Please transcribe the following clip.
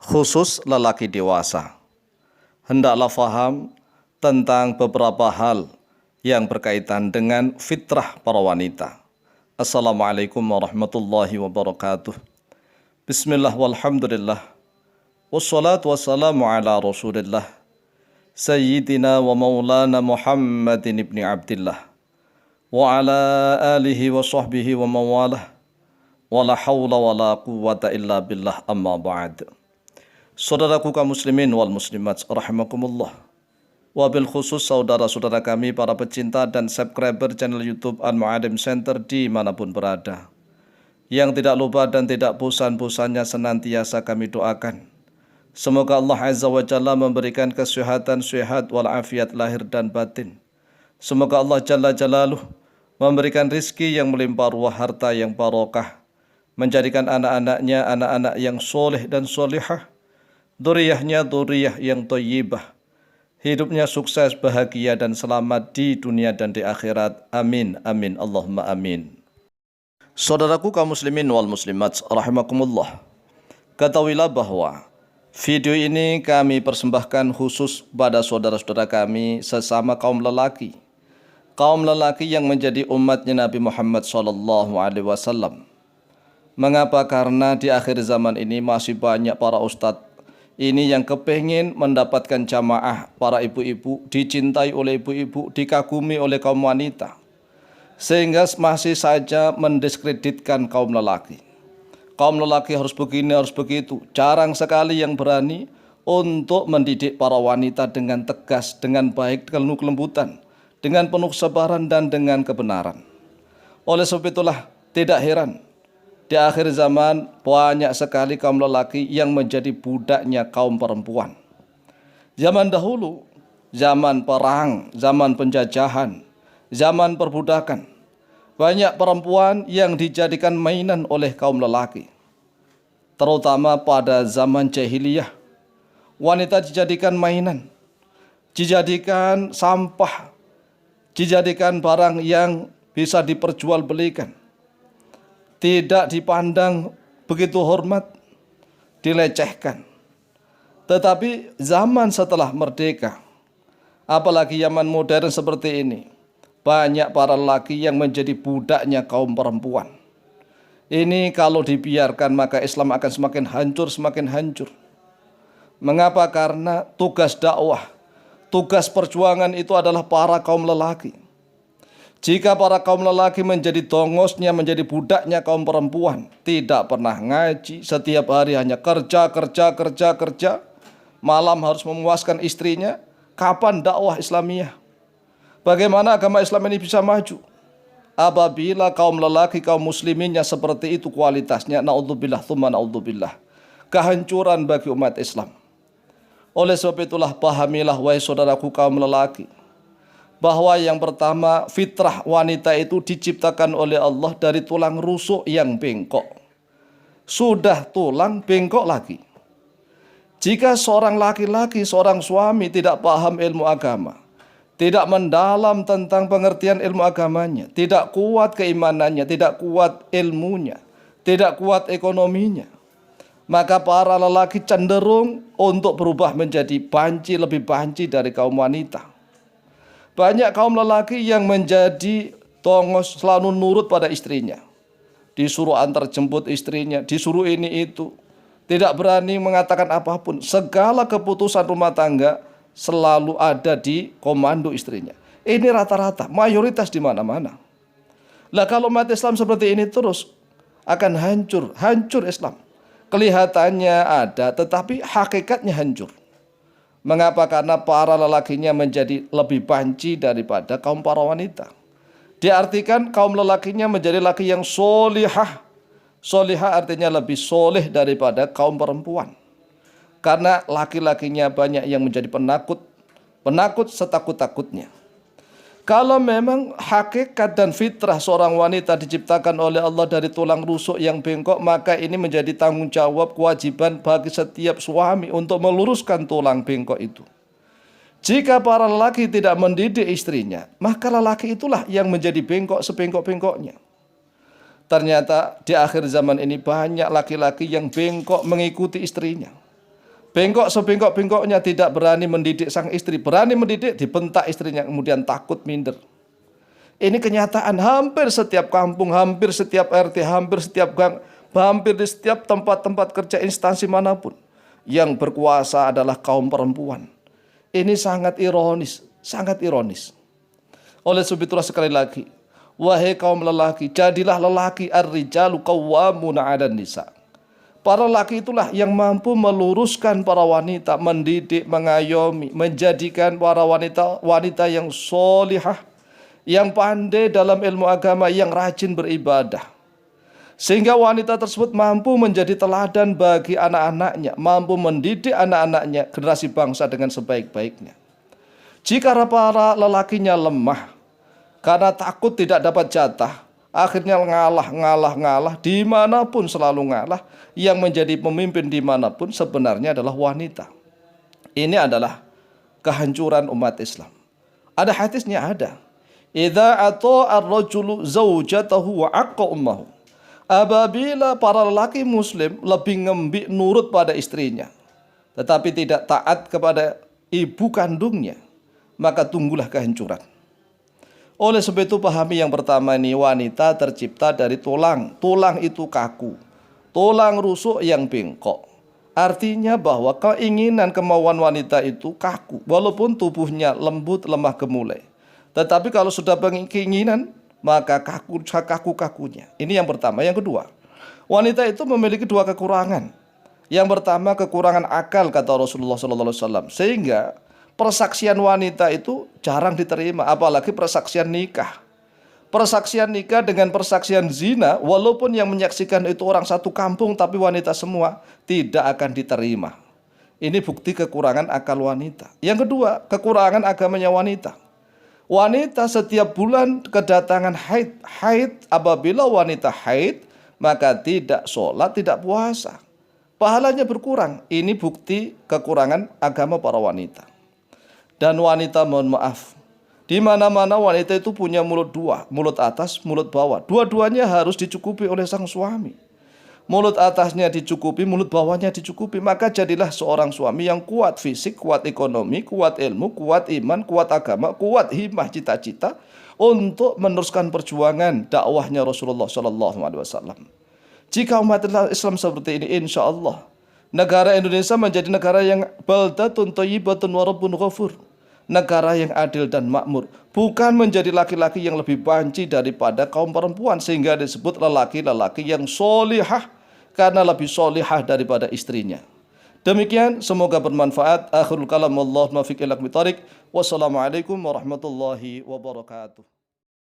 khusus lelaki dewasa, hendaklah faham tentang beberapa hal yang berkaitan dengan fitrah para wanita. Assalamualaikum warahmatullahi wabarakatuh. Bismillah walhamdulillah. Wassalatu wassalamu ala rasulillah. Sayyidina wa maulana Muhammadin ibni Abdillah. Wa ala alihi wa sahbihi wa mawalah. Wa la hawla wa la quwwata illa billah amma ba'd. Saudaraku kaum muslimin wal muslimat rahimakumullah. Wabil khusus saudara-saudara kami para pecinta dan subscriber channel YouTube Al-Mu'alim Center dimanapun berada, yang tidak lupa dan tidak bosan-bosannya senantiasa kami doakan, semoga Allah Azza wa Jalla memberikan kesehatan, sehat walafiat lahir dan batin. Semoga Allah Jalla Jalaluh memberikan rizki yang melimpah ruah, harta yang barokah, menjadikan anak-anaknya anak-anak yang soleh dan solihah, dzurriyyahnya dzurriyyah yang thayyibah, hidupnya sukses, bahagia dan selamat di dunia dan di akhirat. Amin, amin, Allahumma amin. Saudaraku kaum muslimin wal muslimat rahimakumullah, ketahuilah bahwa video ini kami persembahkan khusus pada saudara-saudara kami sesama kaum lelaki yang menjadi umatnya Nabi Muhammad SAW. Mengapa? Karena di akhir zaman ini masih banyak para ustadz ini yang kepingin mendapatkan jamaah para ibu-ibu, dicintai oleh ibu-ibu, dikagumi oleh kaum wanita, sehingga masih saja mendiskreditkan kaum lelaki. Kaum lelaki harus begini, harus begitu. Jarang sekali yang berani untuk mendidik para wanita dengan tegas, dengan baik, dengan kelembutan, dengan penuh kesabaran dan dengan kebenaran. Oleh sebab itulah tidak heran di akhir zaman banyak sekali kaum lelaki yang menjadi budaknya kaum perempuan. Zaman dahulu, zaman perang, zaman penjajahan, zaman perbudakan, banyak perempuan yang dijadikan mainan oleh kaum lelaki. Terutama pada zaman jahiliyah, wanita dijadikan mainan, dijadikan sampah, dijadikan barang yang bisa diperjualbelikan, tidak dipandang begitu hormat, dilecehkan. Tetapi zaman setelah merdeka, apalagi zaman modern seperti ini, banyak para lelaki yang menjadi budaknya kaum perempuan. Ini kalau dibiarkan maka Islam akan semakin hancur, semakin hancur. Mengapa? Karena tugas dakwah, tugas perjuangan itu adalah para kaum lelaki. Jika para kaum lelaki menjadi tongosnya, menjadi budaknya kaum perempuan, tidak pernah ngaji, setiap hari hanya kerja, malam harus memuaskan istrinya, kapan dakwah Islamiyah? Bagaimana agama Islam ini bisa maju? Apabila kaum lelaki, kaum musliminnya seperti itu kualitasnya, naudzubillah tsumma naudzubillah, kehancuran bagi umat Islam. Oleh sebab itulah pahamilah wahai saudaraku kaum lelaki, bahwa yang pertama, fitrah wanita itu diciptakan oleh Allah dari tulang rusuk yang bengkok. Sudah tulang bengkok lagi. Jika seorang laki-laki, seorang suami tidak paham ilmu agama, tidak mendalam tentang pengertian ilmu agamanya, tidak kuat keimanannya, tidak kuat ilmunya, tidak kuat ekonominya, maka para lelaki cenderung untuk berubah menjadi banci, lebih banci dari kaum wanita. Banyak kaum lelaki yang menjadi tongos, selalu nurut pada istrinya. Disuruh antar jemput istrinya, disuruh ini itu. Tidak berani mengatakan apapun. Segala keputusan rumah tangga selalu ada di komando istrinya. Ini rata-rata, mayoritas di mana-mana. Lah kalau umat Islam seperti ini terus akan hancur, hancur Islam. Kelihatannya ada, tetapi hakikatnya hancur. Mengapa? Karena para lelakinya menjadi lebih banci daripada kaum para wanita. Diartikan kaum lelakinya menjadi laki yang solihah. Solihah artinya lebih soleh daripada kaum perempuan. Karena laki-lakinya banyak yang menjadi penakut. Penakut setakut-takutnya. Kalau memang hakikat dan fitrah seorang wanita diciptakan oleh Allah dari tulang rusuk yang bengkok, maka ini menjadi tanggung jawab, kewajiban bagi setiap suami untuk meluruskan tulang bengkok itu. Jika para lelaki tidak mendidik istrinya, maka lelaki itulah yang menjadi bengkok sebengkok-bengkoknya. Ternyata di akhir zaman ini banyak laki-laki yang bengkok mengikuti istrinya. Bengkok sebengkok-bengkoknya tidak berani mendidik sang istri, berani mendidik dibentak istrinya, kemudian takut minder. Ini kenyataan hampir setiap kampung, hampir setiap RT, hampir setiap gang, hampir di setiap tempat-tempat kerja instansi manapun. Yang berkuasa adalah kaum perempuan. Ini sangat ironis, sangat ironis. Oleh sebab itulah sekali lagi, wahai kaum lelaki, jadilah lelaki, ar-rijalu qawwamuna 'alan nisa. Para lelaki itulah yang mampu meluruskan para wanita, mendidik, mengayomi, menjadikan para wanita yang solihah, yang pandai dalam ilmu agama, yang rajin beribadah. Sehingga wanita tersebut mampu menjadi teladan bagi anak-anaknya, mampu mendidik anak-anaknya generasi bangsa dengan sebaik-baiknya. Jika para lelakinya lemah, karena takut tidak dapat jatah, akhirnya ngalah, dimanapun selalu ngalah, yang menjadi pemimpin dimanapun sebenarnya adalah wanita. Ini adalah kehancuran umat Islam. Ada hadisnya ada. Idza ata'a ar-rajulu zaujatahu wa aqqa ummahu. Apabila para lelaki muslim lebih ngembik nurut pada istrinya, tetapi tidak taat kepada ibu kandungnya, maka tunggulah kehancuran. Oleh sebab itu pahami yang pertama ini, wanita tercipta dari tulang. Tulang itu kaku, tulang rusuk yang bengkok. Artinya bahwa keinginan kemauan wanita itu kaku, walaupun tubuhnya lembut, lemah gemulai. Tetapi kalau sudah keinginan, maka kaku-kakunya. Ini yang pertama. Yang kedua, wanita itu memiliki dua kekurangan. Yang pertama, kekurangan akal, kata Rasulullah SAW. Sehingga persaksian wanita itu jarang diterima, apalagi persaksian nikah. Persaksian nikah dengan persaksian zina, walaupun yang menyaksikan itu orang satu kampung tapi wanita semua, tidak akan diterima. Ini bukti kekurangan akal wanita. Yang kedua, kekurangan agamanya wanita. Wanita setiap bulan kedatangan haid. Apabila wanita haid, maka tidak sholat, tidak puasa. Pahalanya berkurang. Ini bukti kekurangan agama para wanita. Dan wanita, mohon maaf, di mana-mana wanita itu punya mulut dua, mulut atas, mulut bawah. Dua-duanya harus dicukupi oleh sang suami. Mulut atasnya dicukupi, mulut bawahnya dicukupi. Maka jadilah seorang suami yang kuat fisik, kuat ekonomi, kuat ilmu, kuat iman, kuat agama, kuat himmah, cita-cita untuk meneruskan perjuangan dakwahnya Rasulullah SAW. Jika umat Islam seperti ini, insya Allah negara Indonesia menjadi negara yang baldatun thayyibatun wa rabbun ghafur. Negara yang adil dan makmur, bukan menjadi laki-laki yang lebih banci daripada kaum perempuan, sehingga disebut lelaki-lelaki yang solihah karena lebih solihah daripada istrinya. Demikian, semoga bermanfaat. Akhirul kalam, wallahu muwaffiq ila aqwamit thoriq. Wassalamualaikum warahmatullahi wabarakatuh.